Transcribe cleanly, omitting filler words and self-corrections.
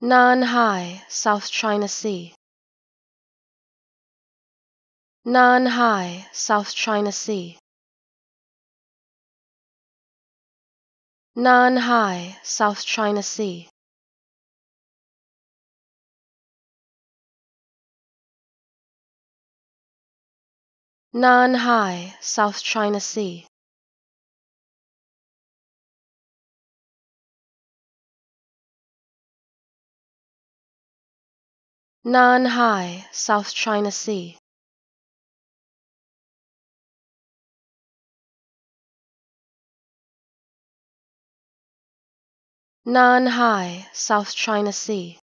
Nanhai, South China Sea. Nanhai, South China Sea. Nanhai, South China Sea. Nanhai, South China Sea. Nanhai, South China Sea. Nanhai, South China Sea.